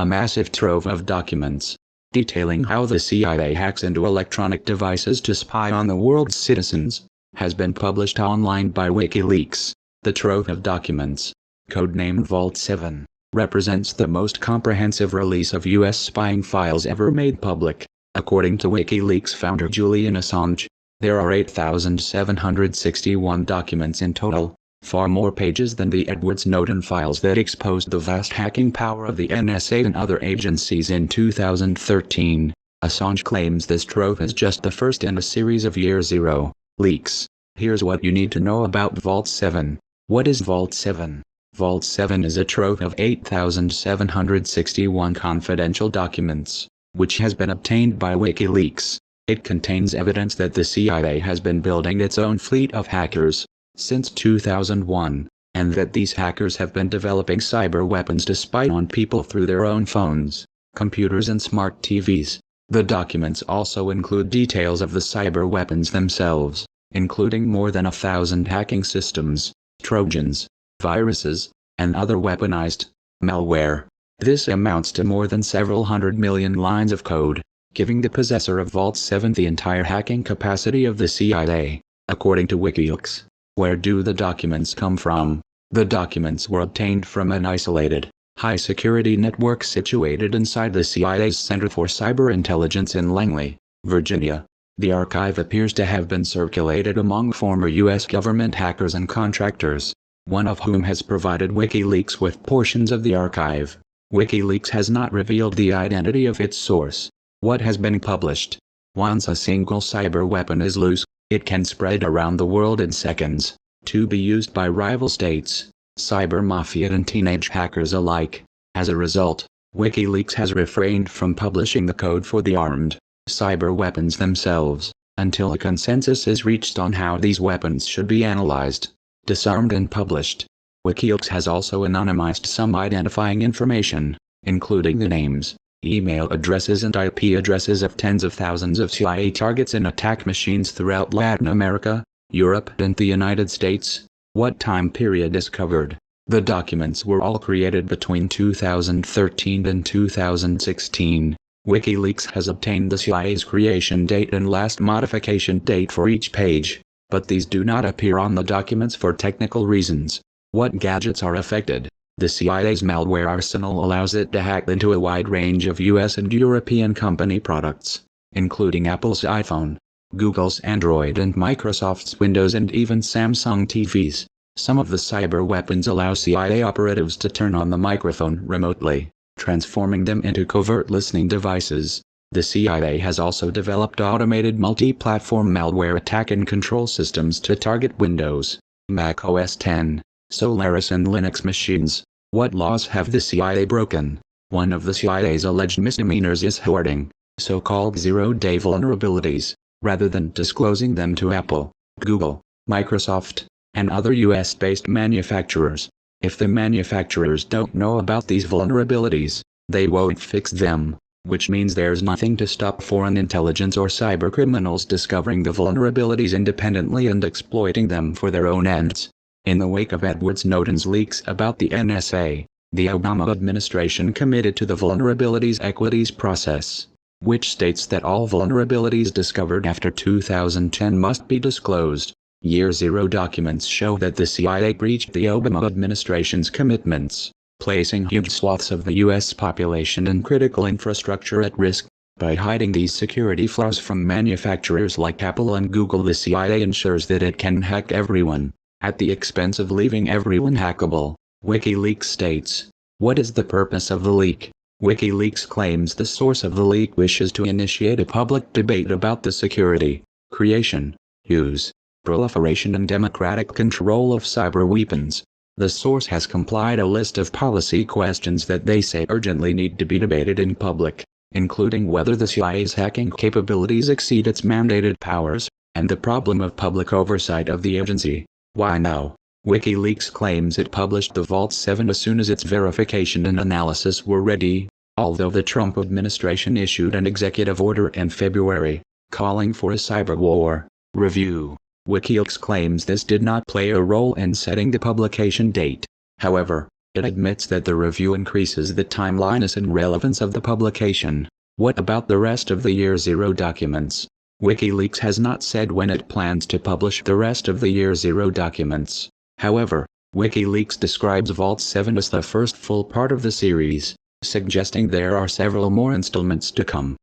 a massive trove of documents detailing how the CIA hacks into electronic devices to spy on the world's citizens, has been published online by WikiLeaks. The trove of documents, codenamed Vault 7, represents the most comprehensive release of U.S. spying files ever made public. According to WikiLeaks founder Julian Assange, there are 8,761 documents in total, far more pages than the Edward Snowden files that exposed the vast hacking power of the NSA and other agencies in 2013. Assange claims this trove is just the first in a series of Year Zero leaks. Here's what you need to know about Vault 7. What is Vault 7? Vault 7 is a trove of 8,761 confidential documents, which has been obtained by WikiLeaks. It contains evidence that the CIA has been building its own fleet of hackers since 2001, and that these hackers have been developing cyber weapons to spy on people through their own phones, computers and smart TVs. The documents also include details of the cyber weapons themselves, including more than 1,000 hacking systems, trojans, viruses, and other weaponized malware. This amounts to more than several hundred million lines of code, giving the possessor of Vault 7 the entire hacking capacity of the CIA. According to WikiLeaks, where do the documents come from? The documents were obtained from an isolated, high-security network situated inside the CIA's Center for Cyber Intelligence in Langley, Virginia. The archive appears to have been circulated among former U.S. government hackers and contractors, one of whom has provided WikiLeaks with portions of the archive. WikiLeaks has not revealed the identity of its source. What has been published? Once a single cyber weapon is loose, it can spread around the world in seconds, to be used by rival states, cyber mafia and teenage hackers alike. As a result, WikiLeaks has refrained from publishing the code for the armed cyber weapons themselves, until a consensus is reached on how these weapons should be analyzed, disarmed and published. WikiLeaks has also anonymized some identifying information, including the names, email addresses and IP addresses of tens of thousands of CIA targets in attack machines throughout Latin America, Europe and the United States. What time period is covered? The documents were all created between 2013 and 2016. WikiLeaks has obtained the CIA's creation date and last modification date for each page, but these do not appear on the documents for technical reasons. What gadgets are affected? The CIA's malware arsenal allows it to hack into a wide range of US and European company products, including Apple's iPhone, Google's Android and Microsoft's Windows and even Samsung TVs. Some of the cyber weapons allow CIA operatives to turn on the microphone remotely, transforming them into covert listening devices. The CIA has also developed automated multi-platform malware attack and control systems to target Windows, Mac OS X, Solaris and Linux machines. What laws have the CIA broken? One of the CIA's alleged misdemeanors is hoarding so-called zero-day vulnerabilities, rather than disclosing them to Apple, Google, Microsoft, and other US-based manufacturers. If the manufacturers don't know about these vulnerabilities, they won't fix them, which means there's nothing to stop foreign intelligence or cybercriminals discovering the vulnerabilities independently and exploiting them for their own ends. In the wake of Edward Snowden's leaks about the NSA, the Obama administration committed to the Vulnerabilities Equities process, which states that all vulnerabilities discovered after 2010 must be disclosed. Year Zero documents show that the CIA breached the Obama administration's commitments, placing huge swaths of the U.S. population and critical infrastructure at risk. By hiding these security flaws from manufacturers like Apple and Google, the CIA ensures that it can hack everyone, at the expense of leaving everyone hackable. WikiLeaks states, what is the purpose of the leak? WikiLeaks claims the source of the leak wishes to initiate a public debate about the security, creation, use, proliferation and democratic control of cyber weapons. The source has compiled a list of policy questions that they say urgently need to be debated in public, including whether the CIA's hacking capabilities exceed its mandated powers, and the problem of public oversight of the agency. Why now? WikiLeaks claims it published the Vault 7 as soon as its verification and analysis were ready, although the Trump administration issued an executive order in February, calling for a cyber war review. WikiLeaks claims this did not play a role in setting the publication date. However, It admits that the review increases the timeliness and relevance of the publication. What about the rest of the Year Zero documents? WikiLeaks has not said when it plans to publish the rest of the Year Zero documents. However, WikiLeaks describes Vault 7 as the first full part of the series, suggesting there are several more installments to come.